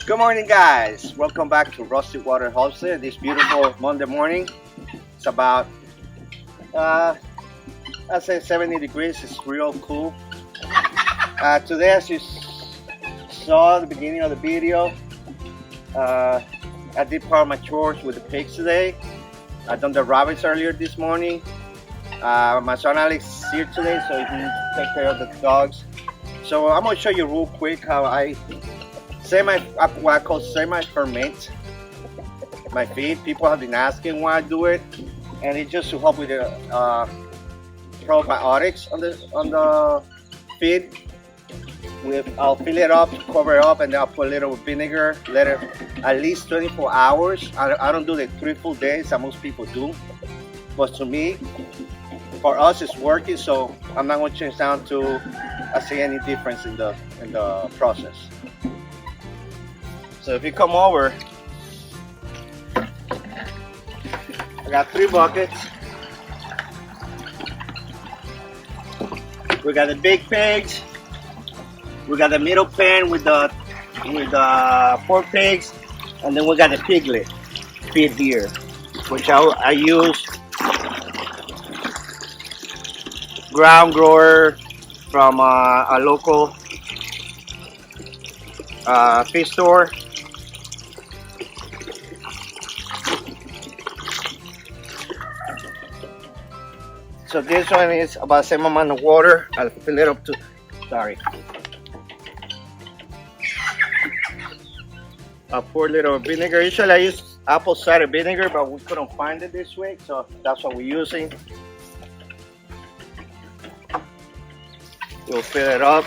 Good morning, guys. Welcome back to Rusty Water Hosted this beautiful Monday morning. It's about, I'd say 70 degrees. It's real cool. Today, as you saw at the beginning of the video, I did part of my chores with the pigs today. I done the rabbits earlier this morning. My son Alex is here today, so he can take care of the dogs. So I'm gonna show you real quick how I what I call semi-ferment my feed. People have been asking why I do it, and it's just to help with the probiotics on the feed. I'll fill it up, cover it up, and then I'll put a little vinegar. Let it at least 24 hours. I don't do the 3 full days that most people do, but to me, for us, it's working. So I'm not going to change down to I see any difference in the process. So if you come over, I got 3 buckets. We got the big pigs. We got the middle pan with the 4 pigs, and then we got the piglet feed here, which I use ground grower from a local feed store. So this one is about the same amount of water. I'll fill it up to, sorry. I'll pour a little vinegar. Usually I use apple cider vinegar, but we couldn't find it this week, so that's what we're using. We'll fill it up.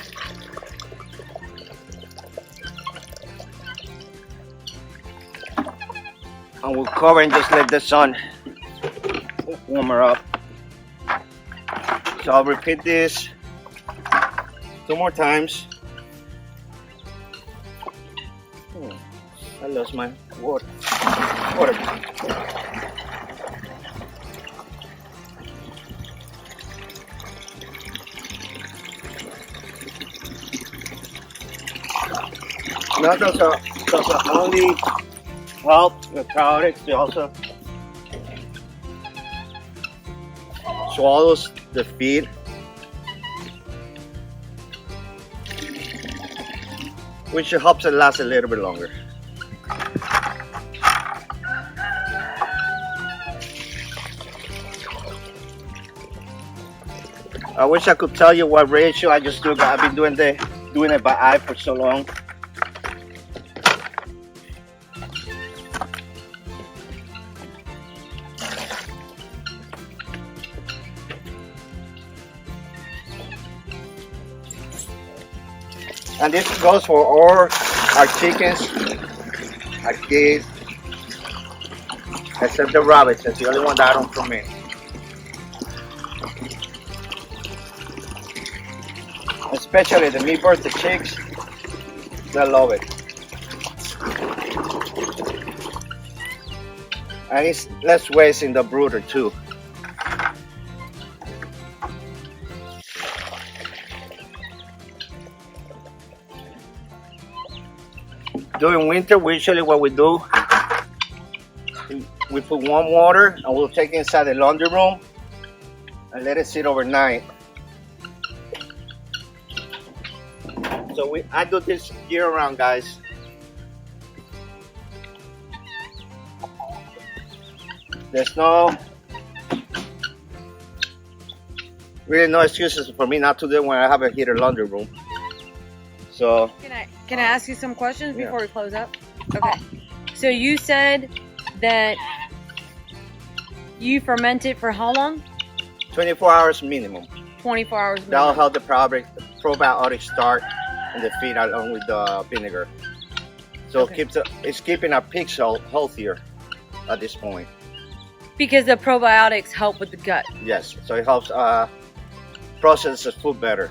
And we'll cover and just let the sun warm her up. So I'll repeat this 2 more times. I lost my water. Now those are only help with probiotics. They also swallows the feed, which helps it last a little bit longer. I wish I could tell you what ratio I just do, but I've been doing it by eye for so long. And this goes for all our chickens, our kids, except the rabbits. That's the only one that I don't ferment. Especially the meat birds, the chicks, they love it. And it's less waste in the brooder too. During winter, usually what we do, we put warm water and we'll take it inside the laundry room and let it sit overnight. So I do this year round, guys. There's really no excuses for me not to do it when I have a heated laundry room. So can I ask you some questions before we close up? Okay. So you said that you ferment it for how long? 24 hours minimum. 24 hours minimum. That'll help the probiotics start in the feed along with the vinegar. So Okay. it's keeping our pigs healthier at this point. Because the probiotics help with the gut. Yes, so it helps process the food better.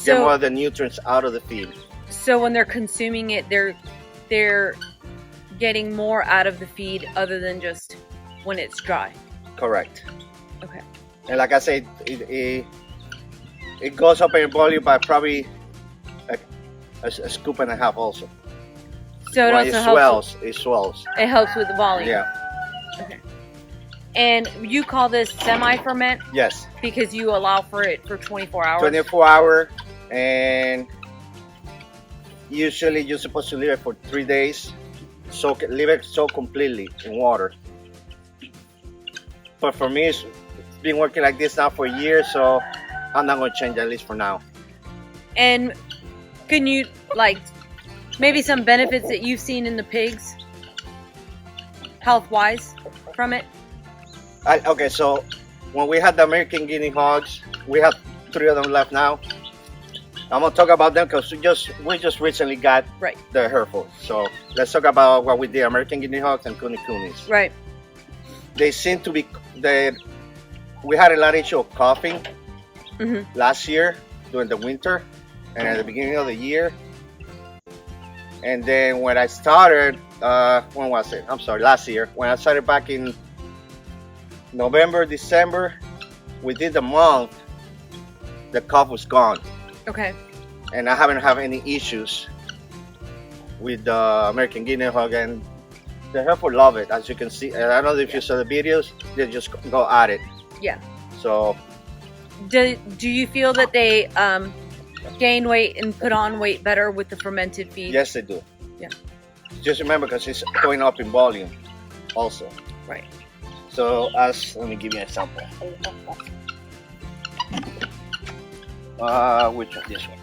Get more So of the nutrients out of the feed. so when they're consuming it, they're getting more out of the feed other than just when it's dry. Correct. Okay. And like I said, it goes up in volume by probably a scoop and a half also. So it when also it helps. swells, it swells. It helps with the volume. Yeah. Okay. And you call this semi-ferment Yes. because you allow for it for 24 hours? 24 hour, and usually you're supposed to leave it for 3 days. Leave it soak completely in water. But for me, it's been working like this now for a year, so I'm not going to change, at least for now. And can you, like, maybe some benefits that you've seen in the pigs, health-wise, from it? Okay, so when we had the American guinea hogs, we have 3 of them left now. I'm gonna talk about them because we just recently got the Hereford. So let's talk about what we did: American guinea hogs and Kuni Kunis. Right. They seem to be we had a lot of issue of coughing last year during the winter and at the beginning of the year. And then when I started, when was it? I'm sorry, last year. When I started back in November, December, within the month, the cough was gone. Okay. And I haven't had any issues with the American guinea hog, and the Hereford love it, as you can see. And I don't know if you saw the videos, they just go at it. Yeah. So. Do you feel that they gain weight and put on weight better with the fermented feed? Yes, they do. Yeah. Just remember, because it's going up in volume also. Right. So let me give you an example. Which one? This one.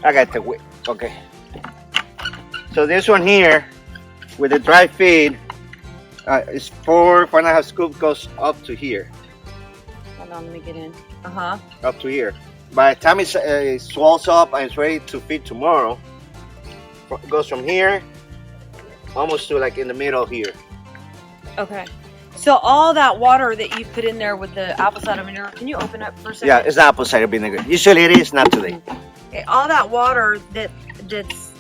I got the weight. Okay. So this one here, with the dry feed, is 4.5 scoops, goes up to here. Hold on, let me get in. Up to here. By the time it swells up and it's ready to feed tomorrow, it goes from here almost to like in the middle here. Okay. So all that water that you put in there with the apple cider vinegar, can you open up for a second? Yeah, it's not apple cider vinegar. Usually it is, not today. Okay, all that water that's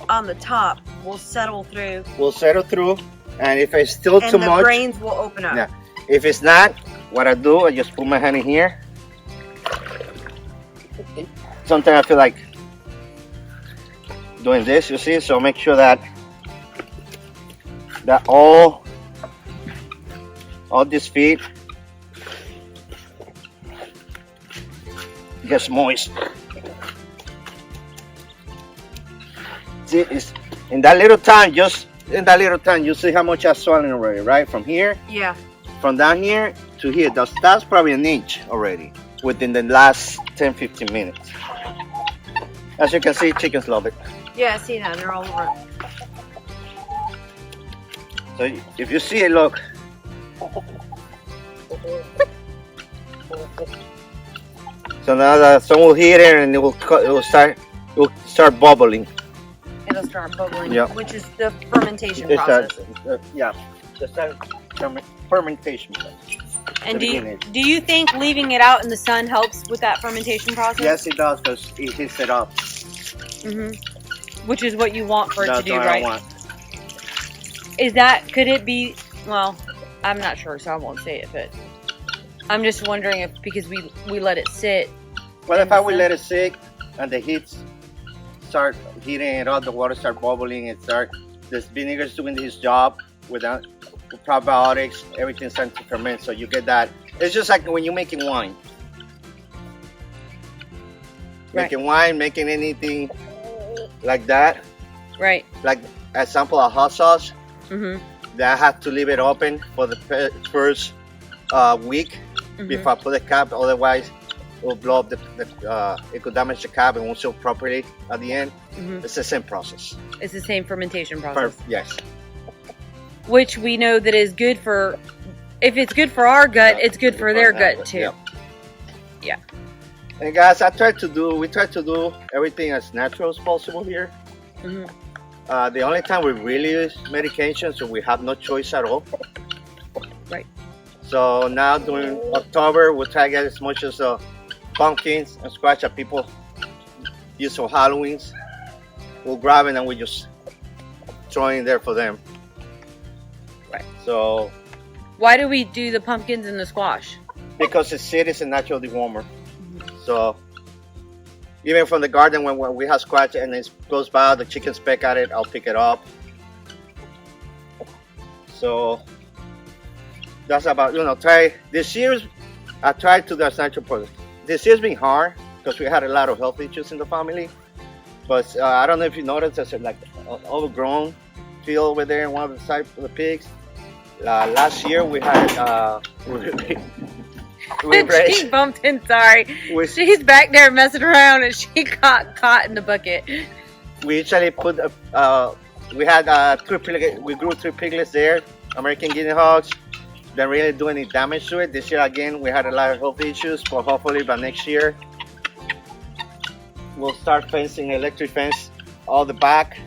on the top will settle through. We'll settle through, and if it's still too much, and the grains will open up. Yeah. If it's not, what I do, I just put my hand in here. Sometimes I feel like doing this, you see, so make sure that all this feed gets moist. See, it's in that little time, you see how much I've swollen already, right? From here, yeah, from down here to here, that's probably an inch already within the last 10-15 minutes. As you can see, chickens love it. Yeah, I see that. They're all over. So if you see it, look. So now the sun will hit it and it will start bubbling. It'll start bubbling, Yeah. which is the fermentation process. Yeah, the fermentation process. And do you think leaving it out in the sun helps with that fermentation process? Yes, it does, because it heats it up. Which is what you want for it to do, That's what right? I want. Could it be, well, I'm not sure, so I won't say it, but I'm just wondering if, because we let it sit. Well, if I would let it sit and the heat start heating it up, the water start bubbling, this vinegar is doing his job with probiotics, everything's starting to ferment, so you get that. It's just like when you're making wine. Right. Making wine, making anything like that. Right. Like, example, a hot sauce. That I have to leave it open for the first week before I put the cap, otherwise it will blow up it could damage the cap and won't seal properly at the end. It's the same process. It's the same fermentation process. Yes. Which we know that is good for, if it's good for our gut, it's good for their gut too. Yeah. And guys, we try to do everything as natural as possible here. The only time we really use medication, so we have no choice at all. Right. So now during October, we'll try to get as much as pumpkins and squash that people use for Halloweens. We'll grab it and we just throw it in there for them. Right. So. Why do we do the pumpkins and the squash? Because the seed is a natural dewormer. So Even from the garden, when we have squash and it goes by, the chickens peck at it, I'll pick it up. So that's about, try this year's. I tried to do as natural product. This year's been hard because we had a lot of health issues in the family. But I don't know if you noticed, there's like an overgrown field over there in one of the sides of the pigs. Last year we had she bumped in. Sorry, she's back there messing around and she got caught in the bucket. We actually put we had we grew 3 piglets there, American guinea hogs. Didn't really do any damage to it. This year again we had a lot of health issues, but hopefully by next year we'll start fencing, electric fence all the back,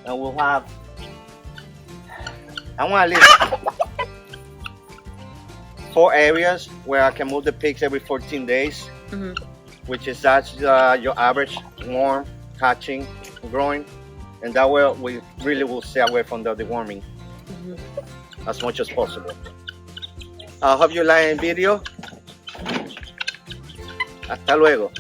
and we'll have, I want at least 4 areas where I can move the pigs every 14 days, which is that's your average warm, hatching, growing, and that way we really will stay away from the deworming as much as possible. I hope you like the video. Hasta luego.